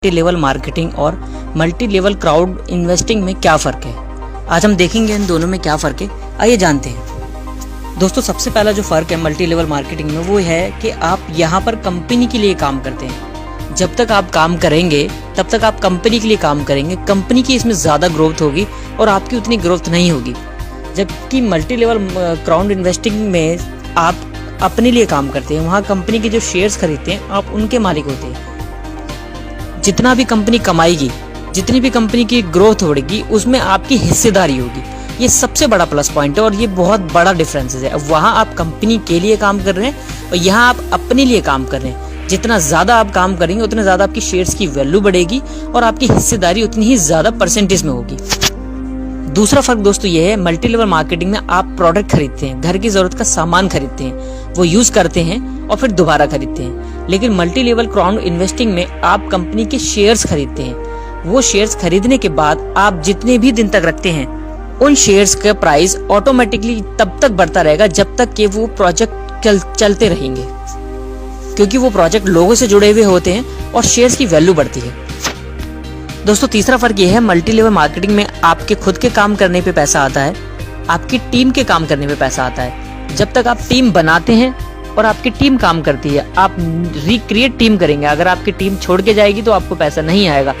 Multi level marketing और multi level crowd investing में क्या फ़र्क है। आज हम देखेंगे इन दोनों में क्या फ़र्क है, आइए जानते हैं। दोस्तों, सबसे पहला जो फ़र्क है मल्टी लेवल मार्केटिंग में वो है कि आप यहाँ पर कंपनी के लिए काम करते हैं। जब तक आप काम करेंगे तब तक आप कंपनी के लिए काम करेंगे, कंपनी की इसमें ज़्यादा ग्रोथ होगी और आपकी उतनी ग्रोथ नहीं होगी। जबकि मल्टी लेवल क्राउड इन्वेस्टिंग में आप अपने लिए काम करते हैं, वहाँ कंपनी के जो शेयर्स खरीदते हैं आप उनके मालिक होते हैं। जितना भी कंपनी कमाएगी, जितनी भी कंपनी की ग्रोथ होगी उसमें आपकी हिस्सेदारी होगी। ये सबसे बड़ा प्लस पॉइंट है और ये बहुत बड़ा डिफरेंस है। वहाँ आप कंपनी के लिए काम कर रहे हैं और यहाँ आप अपने लिए काम कर रहे हैं। जितना ज़्यादा आप काम करेंगे उतना ज़्यादा आपकी शेयर्स की वैल्यू बढ़ेगी और आपकी हिस्सेदारी उतनी ही ज़्यादा परसेंटेज में होगी। दूसरा फर्क दोस्तों ये है, मल्टी लेवल मार्केटिंग में आप प्रोडक्ट खरीदते हैं, घर की जरूरत का सामान खरीदते हैं, वो यूज करते हैं और फिर दोबारा खरीदते हैं। लेकिन मल्टी लेवल क्राउड इन्वेस्टिंग में आप कंपनी के शेयर्स खरीदते हैं। वो शेयर्स खरीदने के बाद आप जितने भी दिन तक रखते हैं उन शेयर्स का प्राइस ऑटोमेटिकली तब तक बढ़ता रहेगा जब तक कि वो प्रोजेक्ट चलते रहेंगे, क्योंकि वो प्रोजेक्ट लोगों से जुड़े हुए होते हैं और शेयर्स की वैल्यू बढ़ती है। दोस्तों, तीसरा फर्क ये है, मल्टी लेवल मार्केटिंग में आपके खुद के काम करने पे पैसा आता है, आपकी टीम के काम करने पे पैसा आता है। जब तक आप टीम बनाते हैं और आपकी टीम काम करती है, आप रिक्रिएट टीम करेंगे। अगर आपकी टीम छोड़ के जाएगी तो आपको पैसा नहीं आएगा,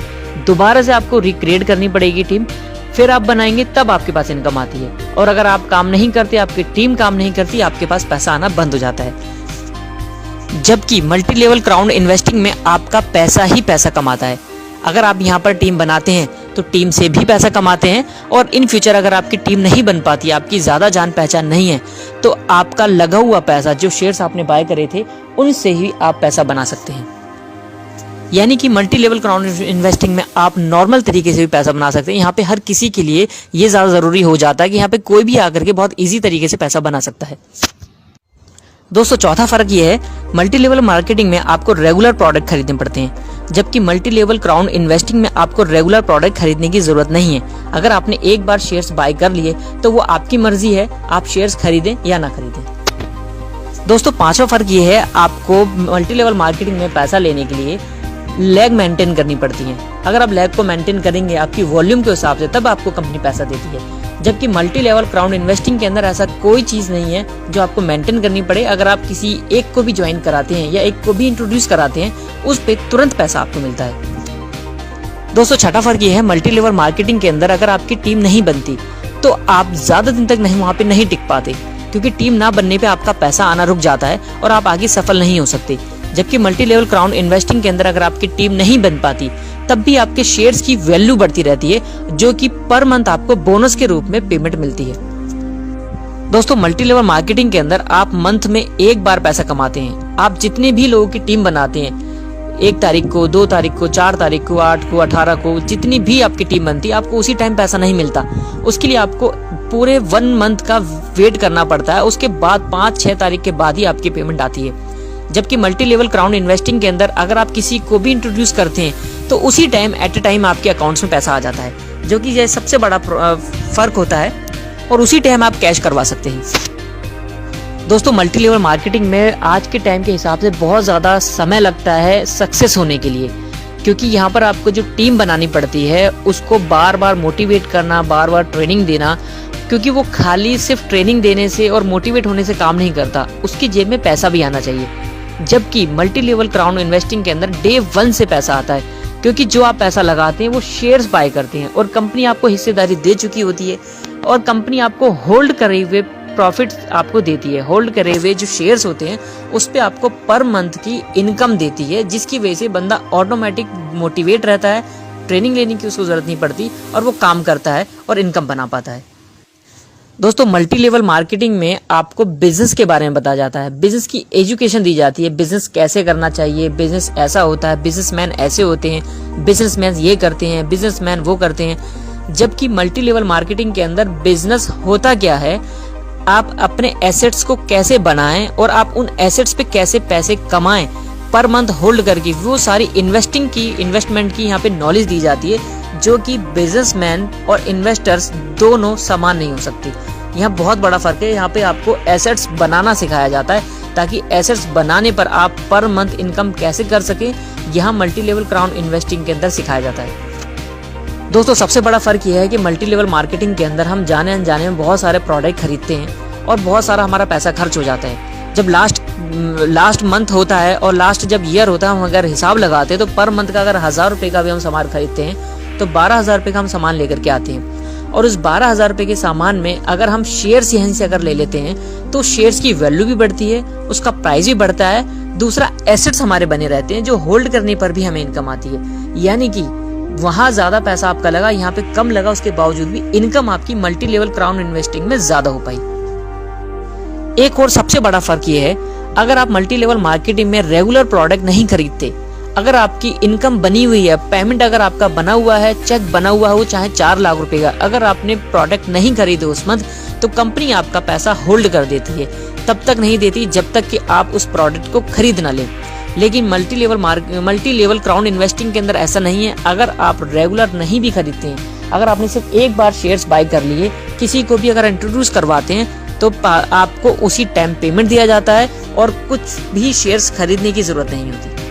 दोबारा से आपको रिक्रिएट करनी पड़ेगी टीम, फिर आप बनाएंगे तब आपके पास इनकम आती है। और अगर आप काम नहीं करते, आपकी टीम काम नहीं करती, आपके पास पैसा आना बंद हो जाता है। जबकि मल्टी लेवल क्राउड इन्वेस्टिंग में आपका पैसा ही पैसा कमाता है। अगर आप यहाँ पर टीम बनाते हैं तो टीम से भी पैसा कमाते हैं और इन फ्यूचर अगर आपकी टीम नहीं बन पाती, आपकी ज़्यादा जान पहचान नहीं है, तो आपका लगा हुआ पैसा, जो शेयर्स आपने बाय करे थे, उनसे ही आप पैसा बना सकते हैं। यानी कि मल्टी लेवल क्राउड इन्वेस्टिंग में आप नॉर्मल तरीके से भी पैसा बना सकते हैं। यहाँ पे हर किसी के लिए ये ज़्यादा ज़रूरी हो जाता है कि यहाँ पे कोई भी आकर के बहुत ईजी तरीके से पैसा बना सकता है। दोस्तों, चौथा फर्क ये है, मल्टी लेवल मार्केटिंग में आपको रेगुलर प्रोडक्ट खरीदने पड़ते हैं, जबकि मल्टी लेवल क्राउड इन्वेस्टिंग में आपको रेगुलर प्रोडक्ट खरीदने की जरूरत नहीं है। अगर आपने एक बार शेयर्स बाय कर लिए तो वो आपकी मर्जी है, आप शेयर्स खरीदें या ना खरीदें। दोस्तों, पांचवा फर्क ये है, आपको मल्टी लेवल मार्केटिंग में पैसा लेने के लिए लैग मेंटेन करनी पड़ती है। अगर आप लैग को मेंटेन करेंगे आपकी वॉल्यूम के हिसाब से, तब आपको कंपनी पैसा देती है। जबकि मल्टी लेवल क्राउड इन्वेस्टिंग के अंदर ऐसा कोई चीज नहीं है जो आपको मेंटेन करनी पड़े। अगर आप किसी एक को भी ज्वाइन कराते हैं या एक को भी इंट्रोड्यूस कराते हैं, उस पे तुरंत पैसा आपको मिलता है। दोस्तों, छठा फर्क ये है, मल्टी लेवल मार्केटिंग के अंदर अगर आपकी टीम नहीं बनती तो आप ज्यादा दिन तक वहां पे नहीं टिक पाते, क्योंकि टीम ना बनने पे आपका पैसा आना रुक जाता है और आप आगे सफल नहीं हो सकते। जबकि मल्टी लेवल क्राउड इन्वेस्टिंग के अंदर अगर आपकी टीम नहीं बन पाती तब भी आपके शेयर्स की वैल्यू बढ़ती रहती है, जो कि पर मंथ आपको बोनस के रूप में पेमेंट मिलती है। दोस्तों, मल्टी लेवल मार्केटिंग के अंदर आप मंथ में एक बार पैसा कमाते हैं। आप जितने भी लोगों की टीम बनाते हैं, 1 तारीख को, 2 तारीख को, 4 तारीख को, 8 को, 18 को, जितनी भी आपकी टीम बनती है, आपको उसी टाइम पैसा नहीं मिलता। उसके लिए आपको पूरे 1 मंथ का वेट करना पड़ता है। उसके बाद 5-6 तारीख के बाद ही आपकी पेमेंट आती है। जबकि मल्टी लेवल क्राउड इन्वेस्टिंग के अंदर अगर आप किसी को भी इंट्रोड्यूस करते हैं तो उसी टाइम एट ए टाइम आपके अकाउंट्स में पैसा आ जाता है, जो कि ये सबसे बड़ा फर्क होता है, और उसी टाइम आप कैश करवा सकते हैं। दोस्तों, मल्टी लेवल मार्केटिंग में आज के टाइम के हिसाब से बहुत ज़्यादा समय लगता है सक्सेस होने के लिए, क्योंकि यहाँ पर आपको जो टीम बनानी पड़ती है उसको बार बार मोटिवेट करना, बार बार ट्रेनिंग देना, क्योंकि वो खाली सिर्फ ट्रेनिंग देने से और मोटिवेट होने से काम नहीं करता, उसकी जेब में पैसा भी आना चाहिए। जबकि मल्टी लेवल क्राउड इन्वेस्टिंग के अंदर डे 1 से पैसा आता है, क्योंकि जो आप पैसा लगाते हैं वो शेयर्स बाय करते हैं और कंपनी आपको हिस्सेदारी दे चुकी होती है और कंपनी आपको होल्ड करे हुए प्रॉफिट आपको देती है। होल्ड करे हुए जो शेयर्स होते हैं उस पे आपको पर मंथ की इनकम देती है, जिसकी वजह से बंदा ऑटोमेटिक मोटिवेट रहता है, ट्रेनिंग लेने की उसको जरूरत नहीं पड़ती और वो काम करता है और इनकम बना पाता है। दोस्तों, मल्टी लेवल मार्केटिंग में आपको बिजनेस के बारे में बताया जाता है, बिजनेस की एजुकेशन दी जाती है, बिजनेस कैसे करना चाहिए, बिजनेस ऐसा होता है, बिजनेसमैन ऐसे होते हैं, बिजनेसमैन ये करते हैं, बिजनेसमैन वो करते हैं। जबकि मल्टी लेवल मार्केटिंग के अंदर बिजनेस होता क्या है, आप अपने एसेट्स को कैसे बनाएं और आप उन एसेट्स पे कैसे पैसे कमाएं, पर मंथ होल्ड करके वो सारी इन्वेस्टमेंट की यहाँ पे नॉलेज दी जाती है, जो कि बिजनेसमैन और इन्वेस्टर्स दोनों समान नहीं हो सकते। यहाँ बहुत बड़ा फर्क है। यहाँ पे आपको एसेट्स बनाना सिखाया जाता है ताकि एसेट्स बनाने पर आप पर मंथ इनकम कैसे कर सकें यहाँ मल्टी लेवल क्राउड इन्वेस्टिंग के अंदर सिखाया जाता है। दोस्तों सबसे बड़ा फर्क यह है कि मल्टी लेवल मार्केटिंग के अंदर हम जाने अनजाने में बहुत सारे प्रोडक्ट खरीदते हैं और बहुत सारा हमारा पैसा खर्च हो जाता है। जब लास्ट मंथ होता है और लास्ट जब ईयर होता है, हम अगर हिसाब लगाते हैं तो पर मंथ का अगर 1000 रुपये का भी हम सामान खरीदते हैं तो 12,000 रुपये का हम सामान लेकर के आते हैं। और उस 12,000 रुपये के सामान में अगर हम शेयर्स यहीं से अगर ले लेते हैं तो शेयर्स की वैल्यू भी बढ़ती है, उसका प्राइस भी बढ़ता है, दूसरा एसेट्स हमारे बने रहते हैं जो होल्ड करने पर भी हमें इनकम आती है। यानी कि वहां ज्यादा पैसा आपका लगा, यहाँ पे कम लगा, उसके बावजूद भी इनकम आपकी मल्टी लेवल क्राउड इन्वेस्टिंग में ज्यादा हो पाई। एक और सबसे बड़ा फर्क ये है, अगर आप मल्टी लेवल मार्केटिंग में रेगुलर प्रोडक्ट नहीं खरीदते, अगर आपकी इनकम बनी हुई है, पेमेंट अगर आपका बना हुआ है, चेक बना हुआ है, वो चाहे 4 लाख रुपए का, अगर आपने प्रोडक्ट नहीं खरीदे उस मंथ, तो कंपनी आपका पैसा होल्ड कर देती है। तब तक नहीं देती जब तक कि आप उस प्रोडक्ट को खरीद ना लें। लेकिन मल्टी लेवल क्राउड इन्वेस्टिंग के अंदर ऐसा नहीं है। अगर आप रेगुलर नहीं भी खरीदते हैं, अगर आपने सिर्फ एक बार शेयर्स बाय कर लिए, किसी को भी अगर इंट्रोड्यूस करवाते हैं तो आपको उसी टाइम पेमेंट दिया जाता है और कुछ भी शेयर्स खरीदने की जरूरत नहीं होती।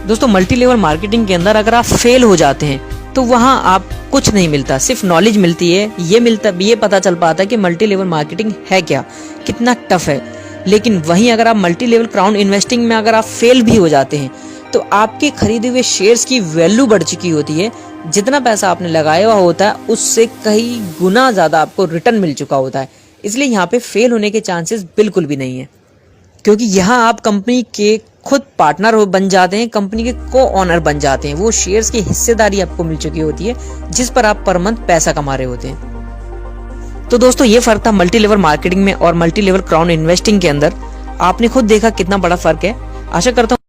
दोस्तों मल्टी लेवल मार्केटिंग के अंदर अगर आप फेल हो जाते हैं तो वहां आप कुछ नहीं मिलता, सिर्फ नॉलेज मिलती है। ये पता चल पाता है कि मल्टी लेवल मार्केटिंग है क्या, कितना टफ है। लेकिन वहीं अगर आप मल्टी लेवल क्राउड इन्वेस्टिंग में अगर आप फेल भी हो जाते हैं तो आपके खरीदे हुए शेयर्स की वैल्यू बढ़ चुकी होती है। जितना पैसा आपने लगाया हुआ होता है उससे कई गुना ज्यादा आपको रिटर्न मिल चुका होता है। इसलिए यहाँ पे फेल होने के चांसेस बिल्कुल भी नहीं है, क्योंकि यहाँ आप कंपनी के खुद पार्टनर बन जाते हैं, कंपनी के को ऑनर बन जाते हैं। वो शेयर्स की हिस्सेदारी आपको मिल चुकी होती है जिस पर आप पर मंथ पैसा कमा रहे होते हैं। तो दोस्तों ये फर्क था मल्टी लेवल मार्केटिंग में और मल्टी लेवल क्राउड इन्वेस्टिंग के अंदर। आपने खुद देखा कितना बड़ा फर्क है। आशा करता हूँ